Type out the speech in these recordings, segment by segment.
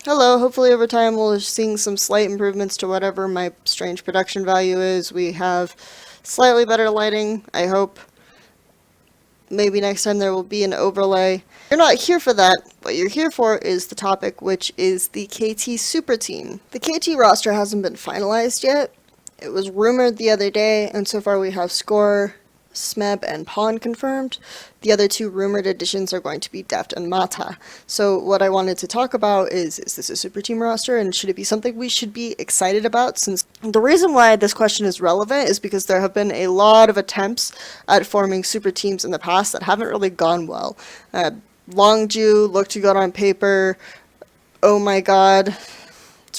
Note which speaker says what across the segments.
Speaker 1: Hello, hopefully over time we'll be seeing some slight improvements to whatever my strange production value is. We have slightly better lighting, I hope. Maybe next time there will be an overlay. You're not here for that. What you're here for is the topic, which is the KT Super Team. The KT roster hasn't been finalized yet. It was rumored the other day, and so far we have Score, Smeb, and Pawn confirmed. The other two rumored additions are going to be Deft and Mata. So what I wanted to talk about is this a super team roster, and should it be something we should be excited about? Since the reason why this question is relevant is because there have been a lot of attempts at forming super teams in the past that haven't really gone well. Longju looked good on paper. Oh my god.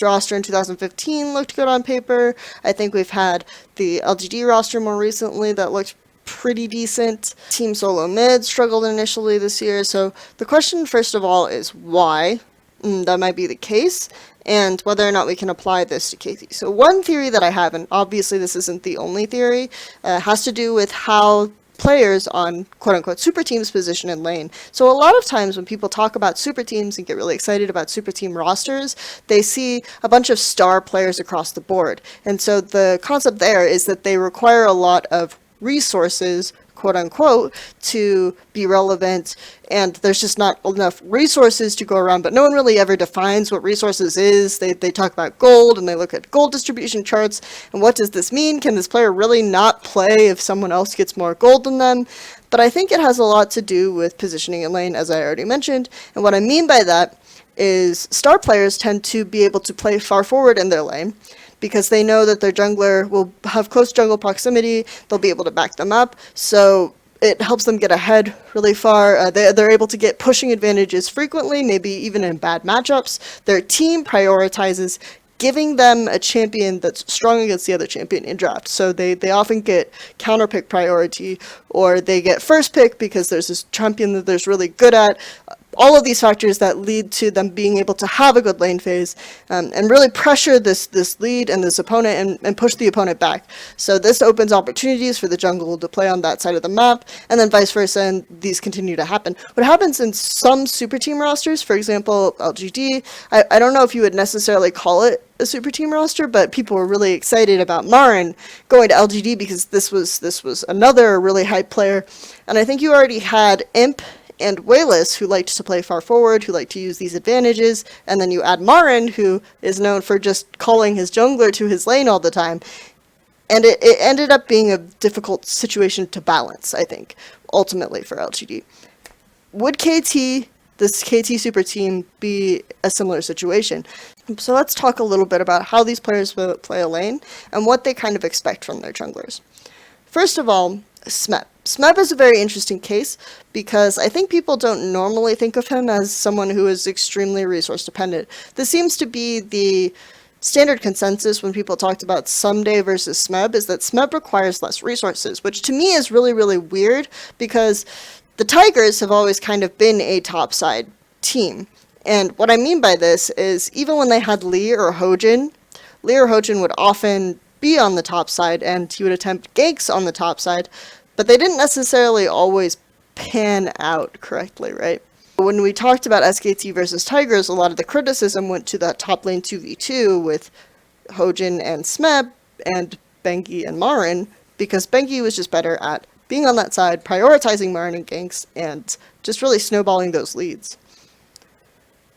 Speaker 1: Roster in 2015 looked good on paper. I think we've had the LGD roster more recently that looked pretty decent. Team Solo Mid struggled initially this year, so the question first of all is why that might be the case, and whether or not we can apply this to KT. So one theory that I have, and obviously this isn't the only theory, has to do with how players on quote-unquote super teams position in lane. So a lot of times when people talk about super teams and get really excited about super team rosters, they see a bunch of star players across the board. And so the concept there is that they require a lot of resources, quote unquote, to be relevant, and there's just not enough resources to go around, but no one really ever defines what resources is. They talk about gold, and they look at gold distribution charts, and what does this mean? Can this player really not play if someone else gets more gold than them? But I think it has a lot to do with positioning in lane, as I already mentioned, and what I mean by that is star players tend to be able to play far forward in their lane, because they know that their jungler will have close jungle proximity, they'll be able to back them up, so it helps them get ahead really far. They're able to get pushing advantages frequently, maybe even in bad matchups. Their team prioritizes giving them a champion that's strong against the other champion in draft. So they often get counter pick priority, or they get first pick because there's this champion that they're really good at. All of these factors that lead to them being able to have a good lane phase and really pressure this lead and this opponent and push the opponent back. So this opens opportunities for the jungle to play on that side of the map, and then vice versa, and these continue to happen. What happens in some super team rosters, for example, LGD, I don't know if you would necessarily call it a super team roster, but people were really excited about Marin going to LGD because this was another really hype player, and I think you already had Imp and Wayless, who liked to play far forward, who liked to use these advantages, and then you add Marin, who is known for just calling his jungler to his lane all the time, and it ended up being a difficult situation to balance, I think, ultimately for LGD. Would this KT super team, be a similar situation? So let's talk a little bit about how these players will play a lane, and what they kind of expect from their junglers. First of all, Smeb. Smeb is a very interesting case because I think people don't normally think of him as someone who is extremely resource dependent. This seems to be the standard consensus when people talked about Someday versus Smeb, is that Smeb requires less resources, which to me is really, really weird because the Tigers have always kind of been a topside team. And what I mean by this is even when they had Lee or Hojin would often be on the top side, and he would attempt ganks on the top side, but they didn't necessarily always pan out correctly, right? When we talked about SKT versus Tigers, a lot of the criticism went to that top lane 2v2 with Hojin and Smeb and Bengi and Marin, because Bengi was just better at being on that side, prioritizing Marin and ganks, and just really snowballing those leads.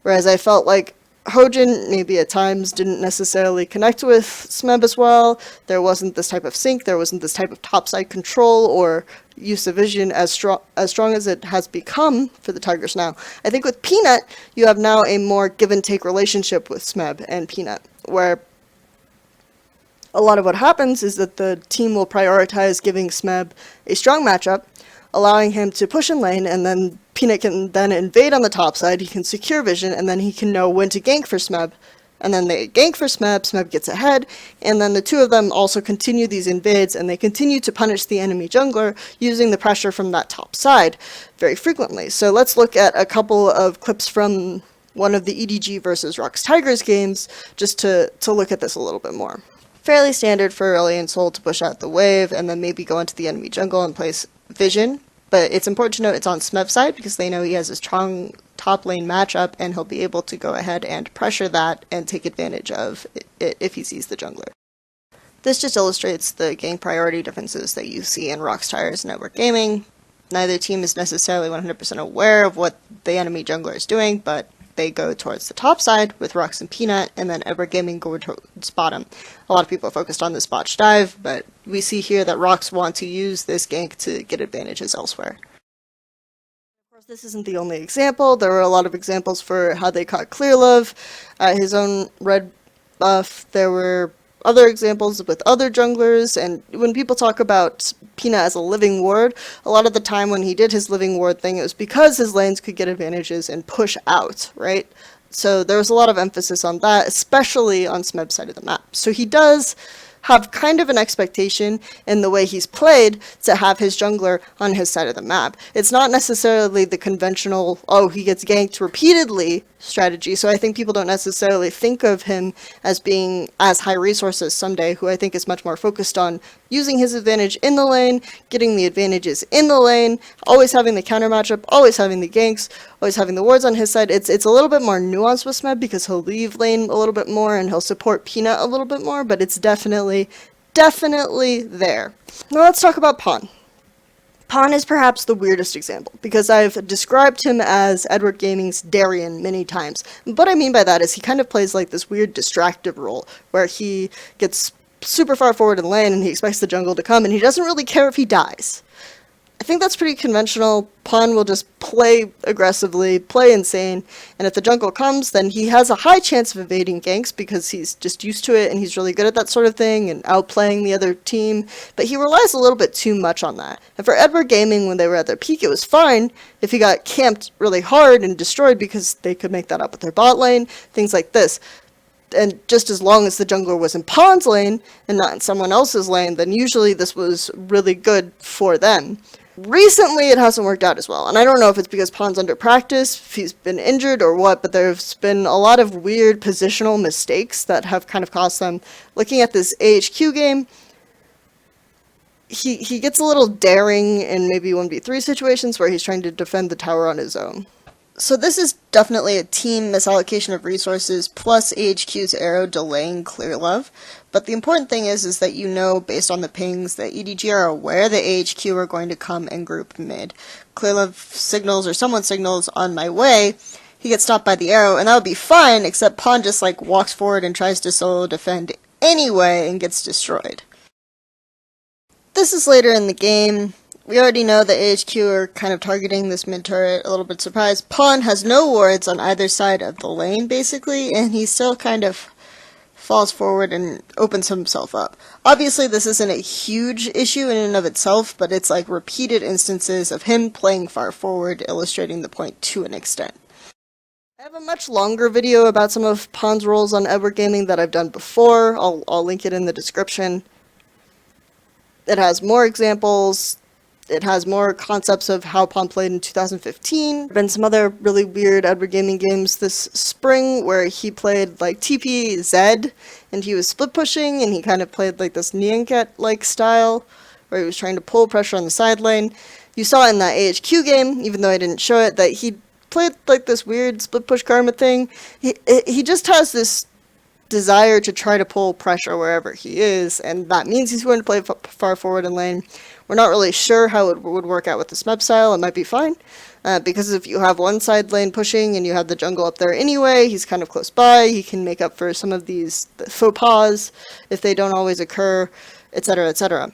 Speaker 1: Whereas I felt like Hojin maybe at times didn't necessarily connect with Smeb as well. There wasn't this type of sync, there wasn't this type of topside control or use of vision as strong as it has become for the Tigers now. I think with Peanut, you have now a more give and take relationship with Smeb and Peanut, where a lot of what happens is that the team will prioritize giving Smeb a strong matchup, allowing him to push in lane, and then Peanut can then invade on the top side, he can secure vision, and then he can know when to gank for Smeb. And then they gank for Smeb, Smeb gets ahead, and then the two of them also continue these invades, and they continue to punish the enemy jungler using the pressure from that top side very frequently. So let's look at a couple of clips from one of the EDG versus Rux Tigers games, just to look at this a little bit more. Fairly standard for Alien Soul to push out the wave, and then maybe go into the enemy jungle and place vision. But it's important to note it's on Smeb's side because they know he has a strong top lane matchup, and he'll be able to go ahead and pressure that and take advantage of it if he sees the jungler. This just illustrates the game priority differences that you see in Rockstar's Network Gaming. Neither team is necessarily 100% aware of what the enemy jungler is doing, but they go towards the top side with Rox and Peanut, and then Edward Gaming go towards bottom. A lot of people are focused on this botch dive, but we see here that Rox want to use this gank to get advantages elsewhere. Of course, this isn't the only example. There were a lot of examples for how they caught Clearlove, his own red buff. There were other examples with other junglers, and when people talk about Peanut as a living ward, a lot of the time when he did his living ward thing, it was because his lanes could get advantages and push out, right? So there was a lot of emphasis on that, especially on Smeb's side of the map. So he does have kind of an expectation in the way he's played to have his jungler on his side of the map. It's not necessarily the conventional, oh, he gets ganked repeatedly strategy, so I think people don't necessarily think of him as being as high resource as Sunday, who I think is much more focused on using his advantage in the lane, getting the advantages in the lane, always having the counter matchup, always having the ganks, always having the wards on his side. It's a little bit more nuanced with Smeb because he'll leave lane a little bit more and he'll support Peanut a little bit more, but it's definitely there. Now let's talk about Pawn. Pawn is perhaps the weirdest example, because I've described him as Edward Gaming's Darien many times. What I mean by that is he kind of plays like this weird distractive role, where he gets super far forward in lane and he expects the jungle to come, and he doesn't really care if he dies. I think that's pretty conventional. Pawn will just play aggressively, play insane, and if the jungle comes, then he has a high chance of evading ganks because he's just used to it and he's really good at that sort of thing and outplaying the other team, but he relies a little bit too much on that. And for Edward Gaming, when they were at their peak, it was fine if he got camped really hard and destroyed because they could make that up with their bot lane, things like this. And just as long as the jungler was in Pawn's lane and not in someone else's lane, then usually this was really good for them. Recently, it hasn't worked out as well, and I don't know if it's because Pawn's under practice, if he's been injured or what, but there's been a lot of weird positional mistakes that have kind of cost them. Looking at this AHQ game, he gets a little daring in maybe 1v3 situations where he's trying to defend the tower on his own. So this is definitely a team misallocation of resources plus AHQ's arrow delaying Clearlove. But the important thing is that you know, based on the pings, that EDG are aware that AHQ are going to come and group mid. Clearlove signals, or someone signals, on my way. He gets stopped by the arrow, and that would be fine, except Pawn just like walks forward and tries to solo defend anyway and gets destroyed. This is later in the game. We already know that AHQ are kind of targeting this mid turret, a little bit surprised. Pawn has no wards on either side of the lane, basically, and he still kind of falls forward and opens himself up. Obviously, this isn't a huge issue in and of itself, but it's like repeated instances of him playing far forward, illustrating the point to an extent. I have a much longer video about some of Pawn's roles on Edward Gaming that I've done before. I'll link it in the description. It has more examples. It has more concepts of how Pawn played in 2015. There have been some other really weird Edward Gaming games this spring where he played like TP Zed and he was split pushing and he kind of played like this Nyanket-like style where he was trying to pull pressure on the side lane. You saw in that AHQ game, even though I didn't show it, that he played like this weird split push karma thing. He just has this desire to try to pull pressure wherever he is, and that means he's going to play far forward in lane. We're not really sure how it would work out with the Smeb style. It might be fine, because if you have one side lane pushing and you have the jungle up there anyway, he's kind of close by, he can make up for some of these faux pas if they don't always occur, etc., etc.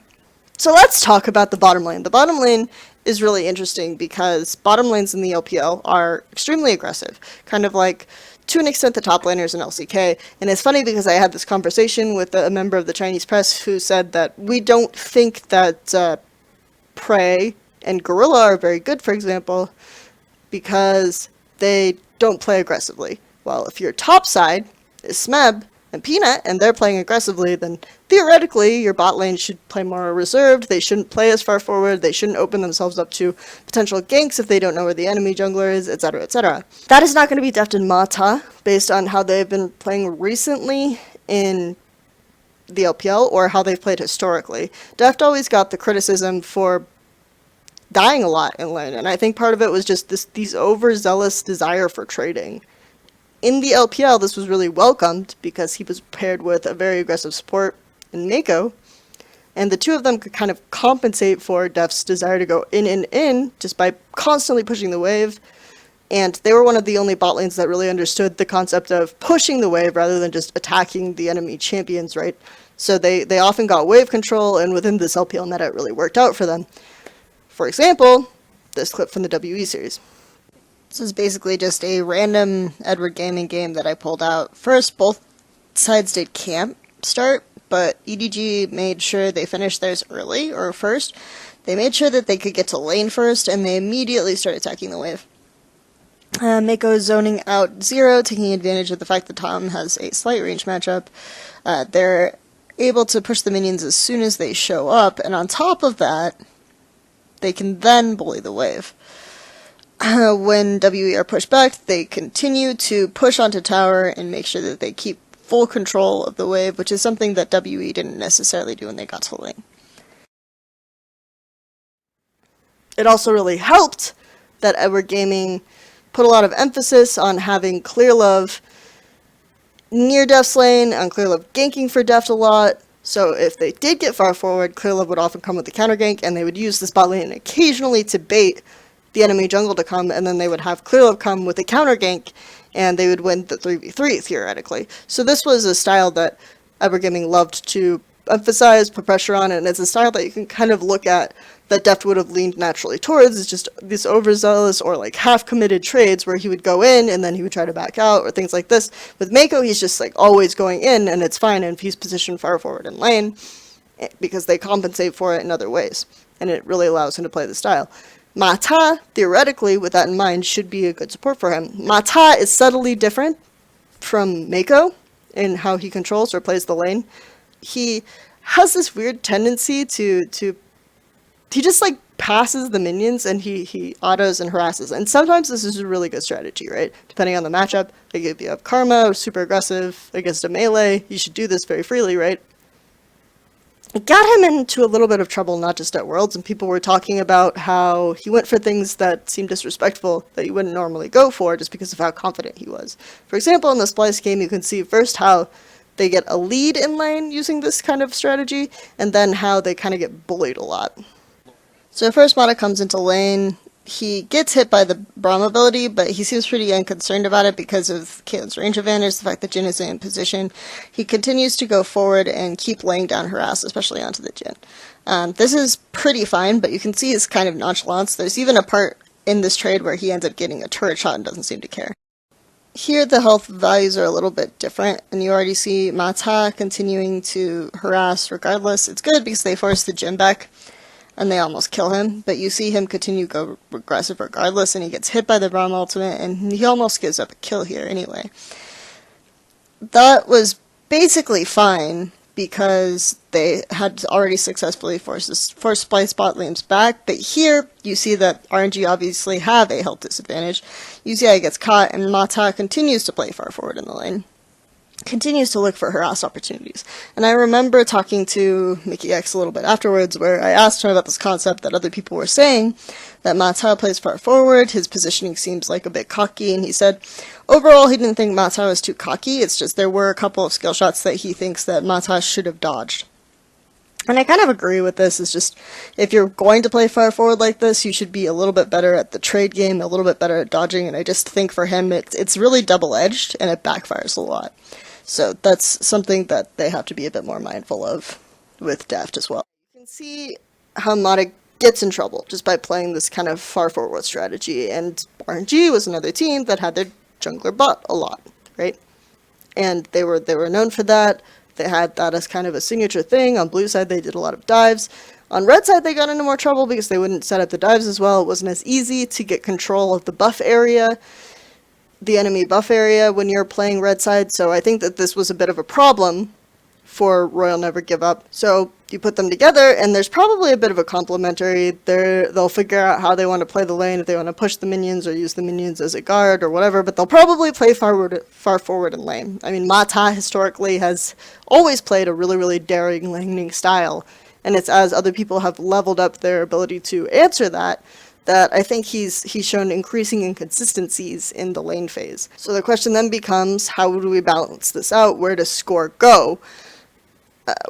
Speaker 1: So let's talk about the bottom lane. The bottom lane is really interesting because bottom lanes in the LPL are extremely aggressive, kind of like, to an extent, the top laners in LCK. And it's funny because I had this conversation with a member of the Chinese press who said that we don't think that Prey and Gorilla are very good, for example, because they don't play aggressively. Well, if your top side is Smeb and Peanut and they're playing aggressively, then theoretically your bot lane should play more reserved. They shouldn't play as far forward. They shouldn't open themselves up to potential ganks if they don't know where the enemy jungler is, etc., etc. That is not going to be Deft and Mata based on how they've been playing recently in the LPL or how they've played historically. Deft always got the criticism for dying a lot in lane, and I think part of it was just these overzealous desire for trading. In the LPL, this was really welcomed because he was paired with a very aggressive support in Mako, and the two of them could kind of compensate for Deft's desire to go in just by constantly pushing the wave. And they were one of the only bot lanes that really understood the concept of pushing the wave rather than just attacking the enemy champions, right? So they often got wave control, and within this LPL meta, it really worked out for them. For example, this clip from the WE series. This is basically just a random Edward Gaming game that I pulled out. First, both sides did camp start, but EDG made sure they finished theirs early, or first. They made sure that they could get to lane first, and they immediately started attacking the wave. Mako zoning out 0, taking advantage of the fact that Tom has a slight range matchup. They're able to push the minions as soon as they show up, and on top of that, they can then bully the wave. When WE are pushed back, they continue to push onto tower and make sure that they keep full control of the wave, which is something that WE didn't necessarily do when they got to lane. It also really helped that Edward Gaming put a lot of emphasis on having Clear Love near Deft's lane, on Clear Love ganking for Deft a lot. So if they did get far forward, Clear Love would often come with the counter gank, and they would use the spot lane occasionally to bait the enemy jungle to come, and then they would have Clear Love come with a counter gank, and they would win the 3v3 theoretically. So this was a style that Edward Gaming loved to emphasize, put pressure on, and it's a style that you can kind of look at that Deft would have leaned naturally towards. It's just these overzealous or like half-committed trades where he would go in and then he would try to back out or things like this. With Mako, he's just like always going in, and it's fine if he's positioned far forward in lane because they compensate for it in other ways, and it really allows him to play the style. Mata, theoretically, with that in mind, should be a good support for him. Mata is subtly different from Mako in how he controls or plays the lane. He has this weird tendency to he just like passes the minions and he autos and harasses. And sometimes this is a really good strategy, right? Depending on the matchup. Like if you have Karma, super aggressive against a melee, you should do this very freely, right? It got him into a little bit of trouble, not just at Worlds, and people were talking about how he went for things that seemed disrespectful that you wouldn't normally go for just because of how confident he was. For example, in the Splice game, you can see first how they get a lead in lane using this kind of strategy, and then how they kind of get bullied a lot. So first Mata comes into lane. He gets hit by the Braum ability, but he seems pretty unconcerned about it because of Caitlyn's range advantage, the fact that Jhin isn't in position. He continues to go forward and keep laying down harass, especially onto the Jhin. This is pretty fine, but you can see his kind of nonchalance. There's even a part in this trade where he ends up getting a turret shot and doesn't seem to care. Here the health values are a little bit different, and you already see Mata continuing to harass regardless. It's good because they force the Jhin back, and they almost kill him, but you see him continue to go aggressive regardless, and he gets hit by the Braum ultimate, and he almost gives up a kill here anyway. That was basically fine, because they had already successfully forced Splice bot lanes back, but here you see that RNG obviously have a health disadvantage. UZI gets caught, and Mata continues to play far forward in the lane. Continues to look for harass opportunities. And I remember talking to Mickey X a little bit afterwards where I asked him about this concept that other people were saying, that Mata plays far forward, his positioning seems like a bit cocky, and he said overall he didn't think Mata was too cocky, it's just there were a couple of skill shots that he thinks that Mata should have dodged. And I kind of agree with this. It's just, if you're going to play far forward like this, you should be a little bit better at the trade game, a little bit better at dodging, and I just think for him it's really double-edged, and it backfires a lot. So that's something that they have to be a bit more mindful of with Deft as well. You can see how Mata gets in trouble just by playing this kind of far forward strategy, and RNG was another team that had their jungler bot a lot, right? And they were known for that. They had that as kind of a signature thing. On blue side, they did a lot of dives. On red side, they got into more trouble because they wouldn't set up the dives as well. It wasn't as easy to get control of the buff area, the enemy buff area, when you're playing red side. So I think that this was a bit of a problem for Royal Never Give Up. So you put them together, and there's probably a bit of a complementary. They'll figure out how they want to play the lane, if they want to push the minions or use the minions as a guard or whatever, but they'll probably play far forward in lane. I mean, Mata historically has always played a really, really daring laning style, And it's as other people have leveled up their ability to answer that, that I think he's shown increasing inconsistencies in the lane phase. So the question then becomes, how do we balance this out? Where does Score go?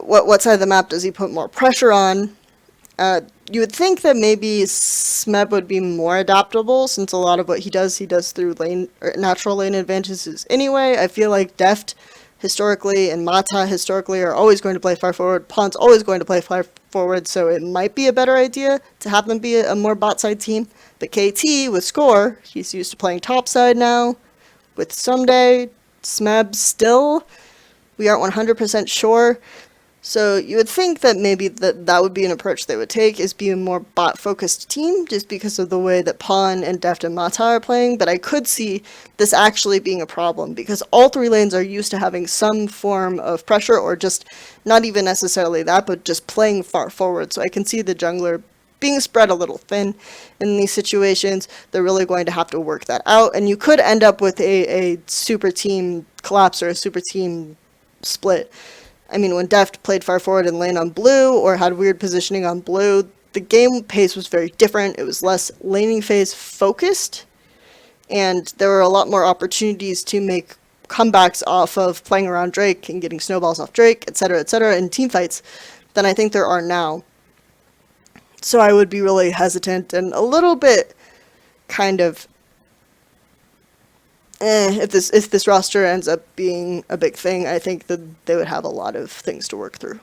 Speaker 1: What side of the map does he put more pressure on? You would think that maybe Smeb would be more adaptable, since a lot of what he does through lane or natural lane advantages anyway. I feel like Deft historically and Mata historically are always going to play far forward. Pawn's always going to play far forward, so it might be a better idea to have them be a more bot side team. But KT with Score, he's used to playing top side now. With Someday, Smeb still, we aren't 100% sure. So you would think that maybe that would be an approach they would take, is be a more bot-focused team, just because of the way that Pawn and Deft and Mata are playing. But I could see this actually being a problem, because all three lanes are used to having some form of pressure, or just not even necessarily that, but just playing far forward. So I can see the jungler being spread a little thin in these situations. They're really going to have to work that out, and you could end up with a super team collapse or a super team split. I mean, when Deft played far forward and lane on blue, or had weird positioning on blue, the game pace was very different. It was less laning phase focused, and there were a lot more opportunities to make comebacks off of playing around Drake and getting snowballs off Drake, etc., in team fights than I think there are now. So I would be really hesitant and a little bit kind of if this roster ends up being a big thing. I think that they would have a lot of things to work through.